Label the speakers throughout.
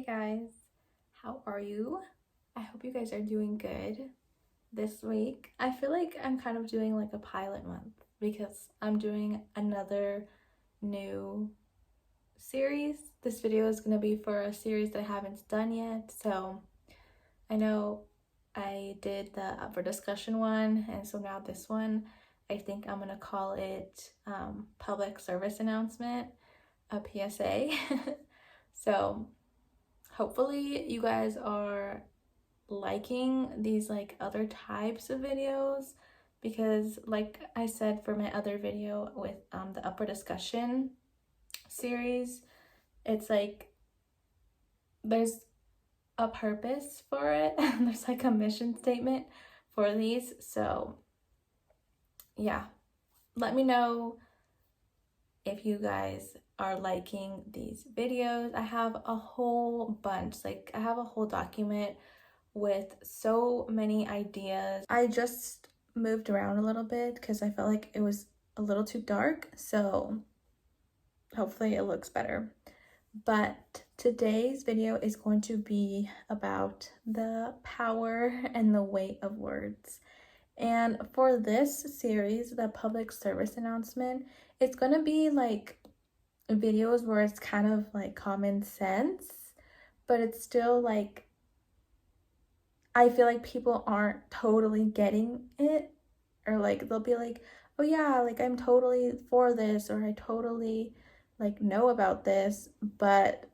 Speaker 1: guys, how are you? I hope you guys are doing good this week. I feel like I'm kind of doing like a pilot month because I'm doing another new series. This video is going to be for a series that I haven't done yet. So I know I did the up for discussion one, and so now this one, I think I'm going to call it public service announcement, a PSA. So hopefully you guys are liking these like other types of videos, because like I said for my other video with the upper discussion series, it's like there's a purpose for it and there's like a mission statement for these. So yeah, let me know if you guys are liking these videos. I have a whole bunch, like I have a whole document with so many ideas. I just moved around a little bit because I felt like it was a little too dark, so hopefully it looks better. But today's video is going to be about the power and the weight of words. And for this series, the public service announcement, it's going to be like videos where it's kind of like common sense, but it's still like I feel like people aren't totally getting it, or like they'll be like, oh yeah, like I'm totally for this, or I totally like know about this, but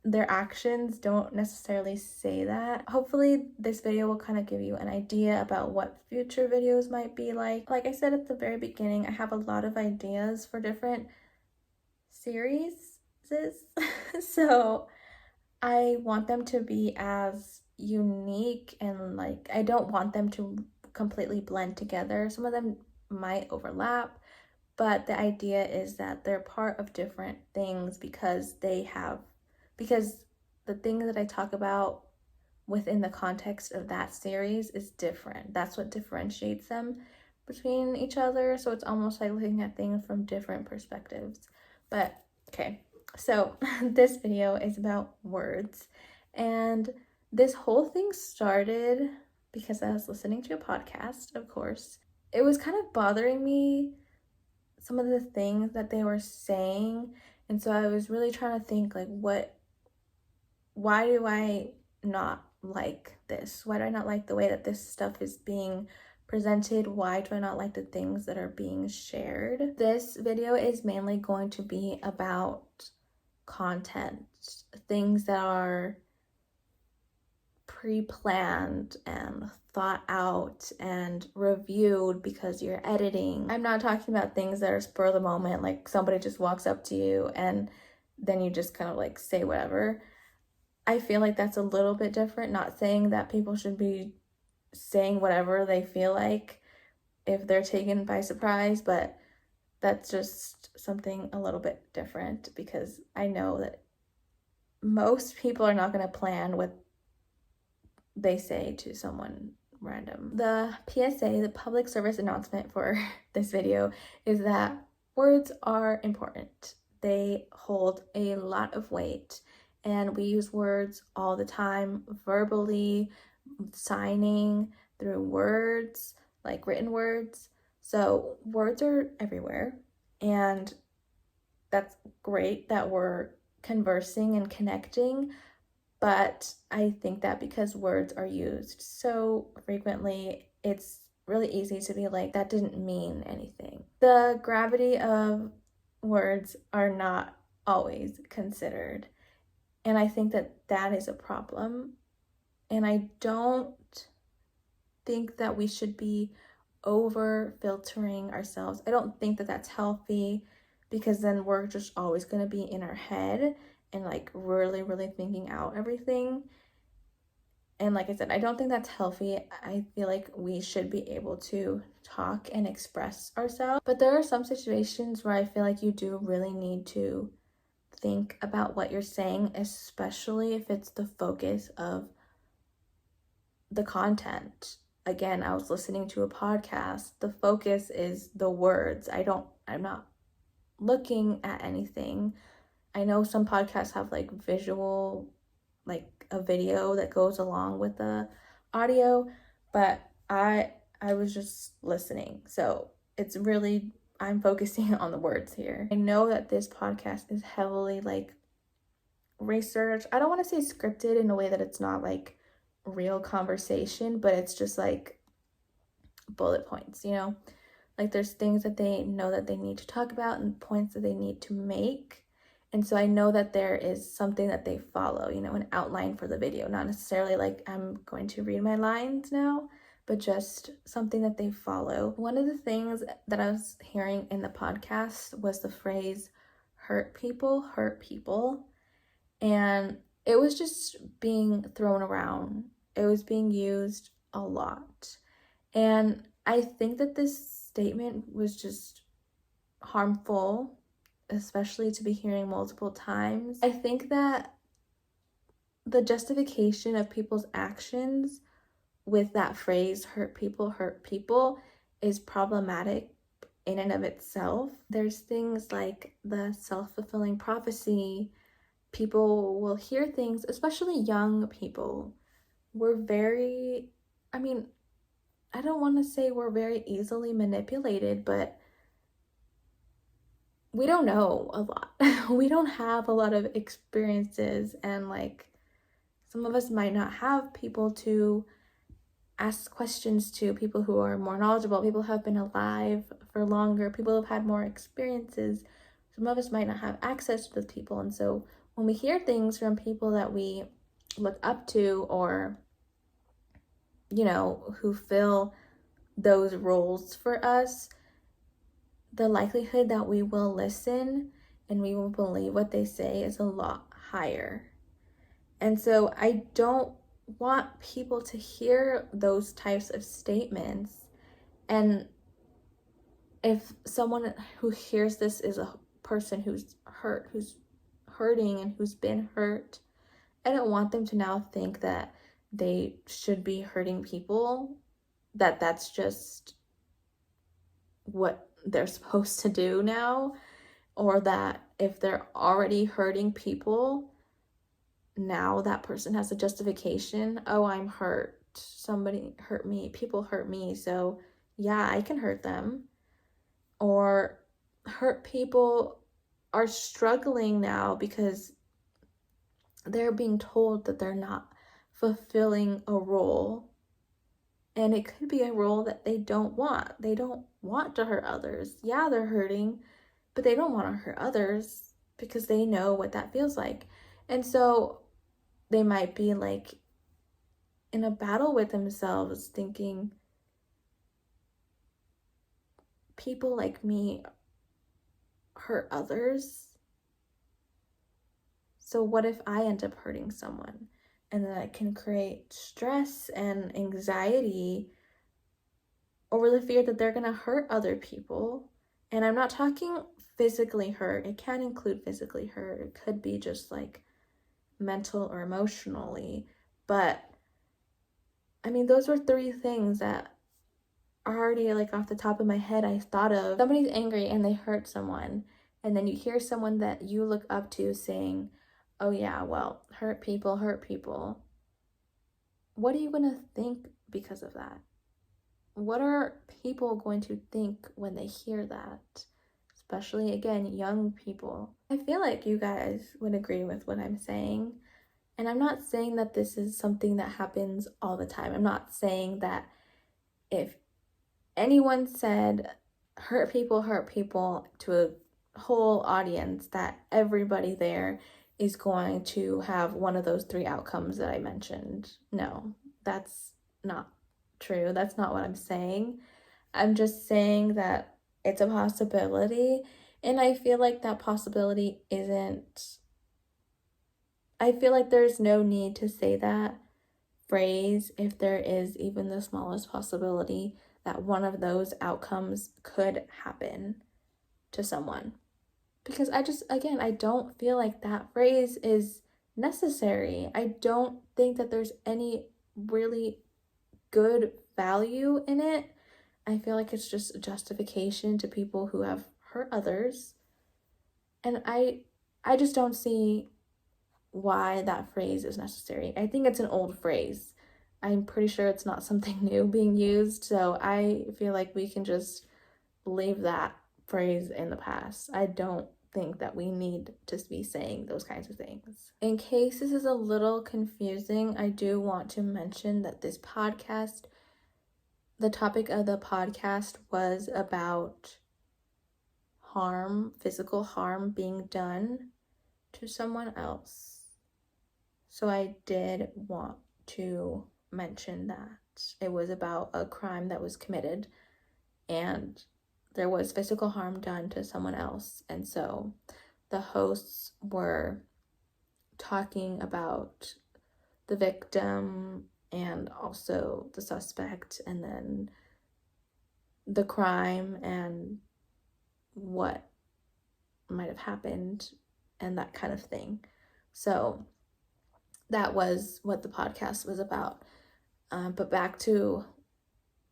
Speaker 1: their actions don't necessarily say that. Hopefully this video will kind of give you an idea about what future videos might be like. Like I said at the very beginning, I have a lot of ideas for different series. So I want them to be as unique, and like I don't want them to completely blend together. Some of them might overlap, but the idea is that they're part of different things because the things that I talk about within the context of that series is different. That's what differentiates them between each other. So it's almost like looking at things from different perspectives. But okay, so this video is about words, and this whole thing started because I was listening to a podcast, of course. It was kind of bothering me, some of the things that they were saying, and so I was really trying to think like, why do I not like this? Why do I not like the way that this stuff is being presented? Why do I not like the things that are being shared? This video is mainly going to be about content, things that are pre-planned and thought out and reviewed because you're editing. I'm not talking about things that are spur of the moment, like somebody just walks up to you and then you just kind of like say whatever. I feel like that's a little bit different. Not saying that people should be saying whatever they feel like if they're taken by surprise, but that's just something a little bit different, because I know that most people are not going to plan what they say to someone random. The PSA, the public service announcement for this video, is that words are important. They hold a lot of weight, and we use words all the time, verbally, signing, through words, like written words. So words are everywhere, and that's great that we're conversing and connecting, but I think that because words are used so frequently, it's really easy to be like, that didn't mean anything. The gravity of words are not always considered, and I think that that is a problem. And I don't think that we should be over filtering ourselves. I don't think that that's healthy, because then we're just always going to be in our head and like really thinking out everything. And like I said, I don't think that's healthy. I feel like we should be able to talk and express ourselves, but there are some situations where I feel like you do really need to think about what you're saying, especially if it's the focus of the content. Again, I was listening to a podcast. The focus is the words. I'm not looking at anything. I know some podcasts have like visual like a video that goes along with the audio, but I was just listening. So it's really, I'm focusing on the words here. I know that this podcast is heavily like research. I don't want to say scripted in a way that it's not like real conversation, but it's just like bullet points, you know? Like there's things that they know that they need to talk about and points that they need to make. And so I know that there is something that they follow, you know, an outline for the video, not necessarily like I'm going to read my lines now, but just something that they follow. One of the things that I was hearing in the podcast was the phrase hurt people. And it was just being thrown around. It was being used a lot. And I think that this statement was just harmful, especially to be hearing multiple times. I think that the justification of people's actions with that phrase, hurt people, is problematic in and of itself. There's things like the self-fulfilling prophecy. People will hear things, especially young people. We're very, I mean, I don't want to say we're very easily manipulated, but we don't know a lot. We don't have a lot of experiences, and like some of us might not have people to ask questions to, people who are more knowledgeable, people who have been alive for longer, people who have had more experiences. Some of us might not have access to those people, and so when we hear things from people that we look up to, or you know, who fill those roles for us, the likelihood that we will listen and we will believe what they say is a lot higher. And so I don't want people to hear those types of statements. And if someone who hears this is a person who's hurt, who's hurting and who's been hurt, I don't want them to now think that they should be hurting people, that that's just what they're supposed to do now, or that if they're already hurting people, now that person has a justification. Oh, I'm hurt. Somebody hurt me. People hurt me. So yeah, I can hurt them. Or hurt people are struggling now because they're being told that they're not fulfilling a role. And it could be a role that they don't want. They don't want to hurt others. Yeah, they're hurting, but they don't want to hurt others because they know what that feels like. And so they might be like in a battle with themselves, thinking, people like me hurt others. So what if I end up hurting someone? And then it can create stress and anxiety over the fear that they're going to hurt other people. And I'm not talking physically hurt. It can include physically hurt. It could be just like mental or emotionally. But I mean, those were 3 things that are already like off the top of my head I thought of. Somebody's angry and they hurt someone. And then you hear someone that you look up to saying, oh yeah, well, hurt people. What are you going to think because of that? What are people going to think when they hear that? Especially, again, young people. I feel like you guys would agree with what I'm saying. And I'm not saying that this is something that happens all the time. I'm not saying that if anyone said hurt people to a whole audience, that everybody there is going to have one of those 3 outcomes that I mentioned. No, that's not true. That's not what I'm saying. I'm just saying that it's a possibility, and I feel like that possibility isn't, I feel like there's no need to say that phrase if there is even the smallest possibility that one of those outcomes could happen to someone. Because I don't feel like that phrase is necessary. I don't think that there's any really good value in it. I feel like it's just a justification to people who have hurt others. And I just don't see why that phrase is necessary. I think it's an old phrase. I'm pretty sure it's not something new being used, so I feel like we can just leave that phrase in the past. I don't think that we need to be saying those kinds of things. In case this is a little confusing, I do want to mention that the topic of the podcast was about physical harm being done to someone else. So I did want to mention that it was about a crime that was committed and there was physical harm done to someone else. And so the hosts were talking about the victim and also the suspect, and then the crime and what might have happened and that kind of thing. So that was what the podcast was about. But back to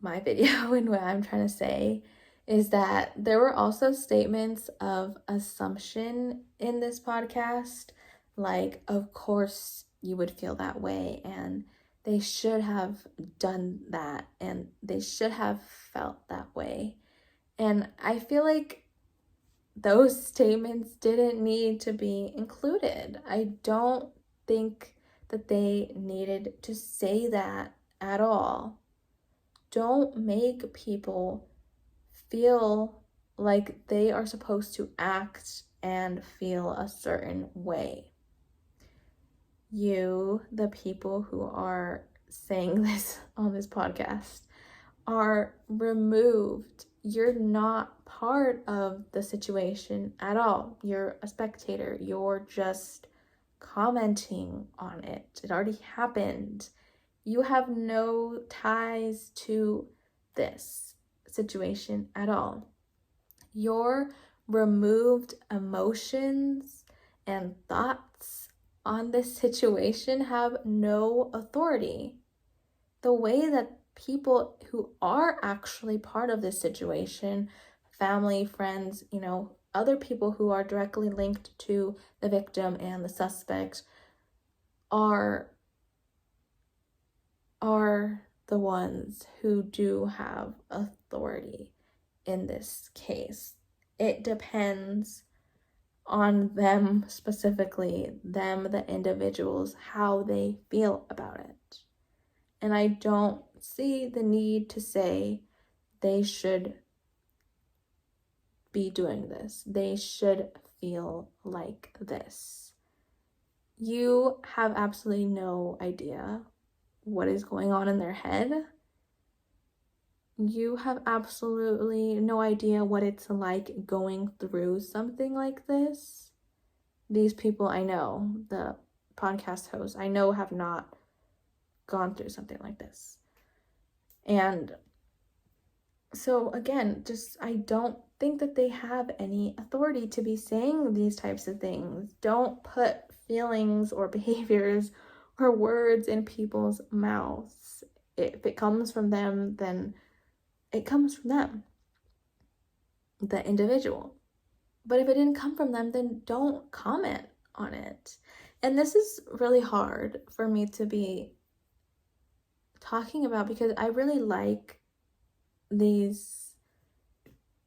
Speaker 1: my video and what I'm trying to say is that there were also statements of assumption in this podcast, like, of course you would feel that way, and they should have done that, and they should have felt that way. And I feel like those statements didn't need to be included. I don't think that they needed to say that at all. Don't make people feel like they are supposed to act and feel a certain way. You, the people who are saying this on this podcast, are removed. You're not part of the situation at all. You're a spectator. You're just commenting on it. It already happened. You have no ties to this situation at all. Your removed emotions and thoughts on this situation have no authority. The way that people who are actually part of this situation, family, friends, other people who are directly linked to the victim and the suspect are the ones who do have authority in this case. It depends on them specifically, the individuals, how they feel about it. And I don't see the need to say they should be doing this. They should feel like this. You have absolutely no idea what is going on in their head. You have absolutely no idea what it's like going through something like this. These people I know, the podcast hosts, I know have not gone through something like this. And so again, I don't think that they have any authority to be saying these types of things. Don't put feelings or behaviors or words in people's mouths. If it comes from them, then it comes from them, the individual. But if it didn't come from them, then don't comment on it. And this is really hard for me to be talking about because I really like these,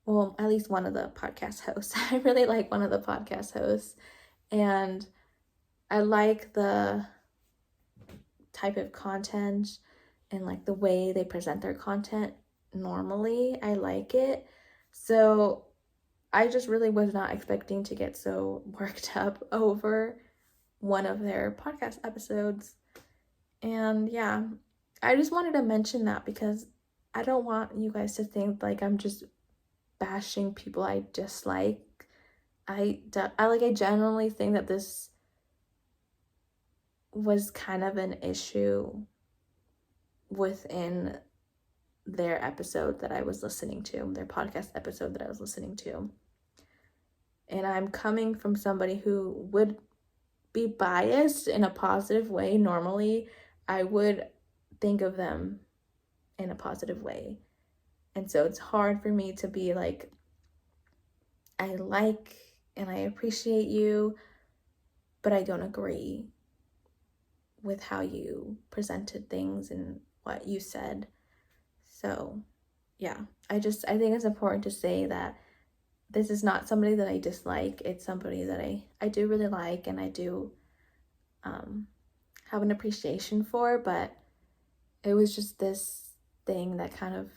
Speaker 1: well, at least one of the podcast hosts. I really like one of the podcast hosts, and I like the type of content and like the way they present their content normally. I like it. So I just really was not expecting to get so worked up over one of their podcast episodes. And yeah, I just wanted to mention that because I don't want you guys to think like I'm just bashing people I dislike. I genuinely think that this was kind of an issue within their episode that I was listening to, their podcast episode that I was listening to. And I'm coming from somebody who would be biased in a positive way. Normally, I would think of them in a positive way. And so it's hard for me to be like, I like and I appreciate you, but I don't agree with how you presented things and what you said. So yeah, I think it's important to say that this is not somebody that I dislike. It's somebody that I do really like, and I do have an appreciation for, but it was just this thing that kind of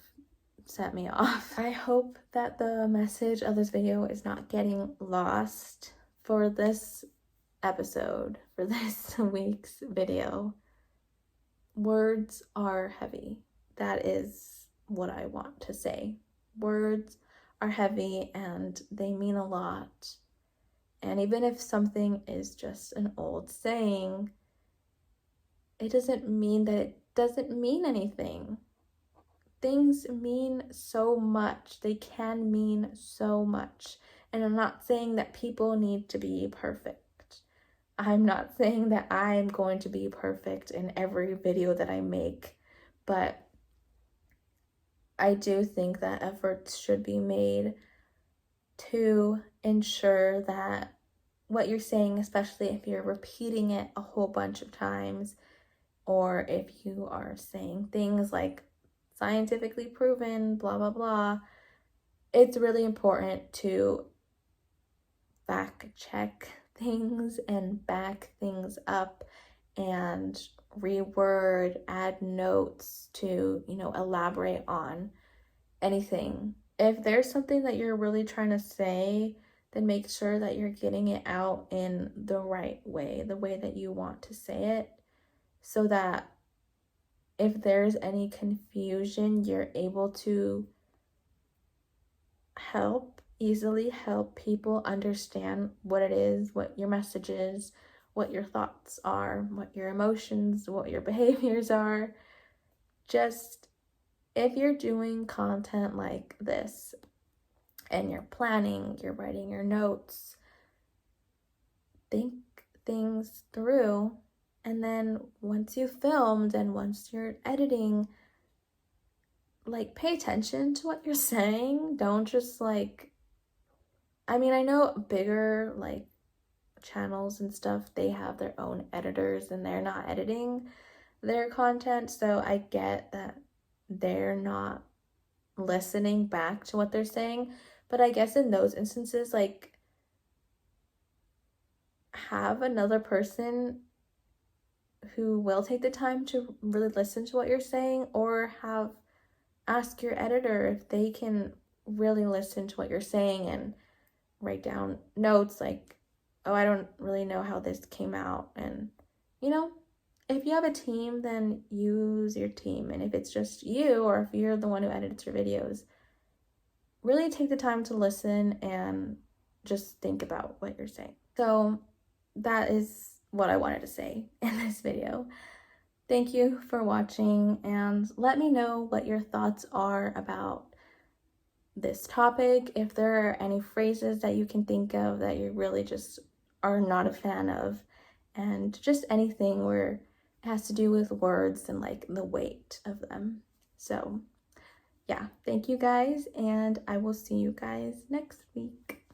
Speaker 1: set me off. I hope that the message of this video is not getting lost for this episode, for this week's video. Words are heavy. That is what I want to say. Words are heavy and they mean a lot. And even if something is just an old saying, it doesn't mean that it doesn't mean anything. Things mean so much. They can mean so much. And I'm not saying that people need to be perfect. I'm not saying that I'm going to be perfect in every video that I make, but I do think that efforts should be made to ensure that what you're saying, especially if you're repeating it a whole bunch of times, or if you are saying things like scientifically proven, blah, blah, blah, it's really important to fact check things and back things up and reword, add notes to, elaborate on anything. If there's something that you're really trying to say, then make sure that you're getting it out in the right way, the way that you want to say it, so that if there's any confusion, you're able to easily help people understand what it is, what your message is, what your thoughts are, what your emotions, what your behaviors are. Just if you're doing content like this and you're planning, you're writing your notes, think things through. And then once you've filmed and once you're editing, pay attention to what you're saying. Don't just I know bigger channels and stuff, they have their own editors and they're not editing their content, so I get that they're not listening back to what they're saying. But I guess in those instances, have another person who will take the time to really listen to what you're saying, or ask your editor if they can really listen to what you're saying and write down notes oh, I don't really know how this came out. And if you have a team, then use your team. And if it's just you, or if you're the one who edits your videos, really take the time to listen and just think about what you're saying. So that is what I wanted to say in this video. Thank you for watching, and let me know what your thoughts are about this topic. If there are any phrases that you can think of that you really just are not a fan of, and just anything where it has to do with words and the weight of them. So yeah, thank you guys, and I will see you guys next week.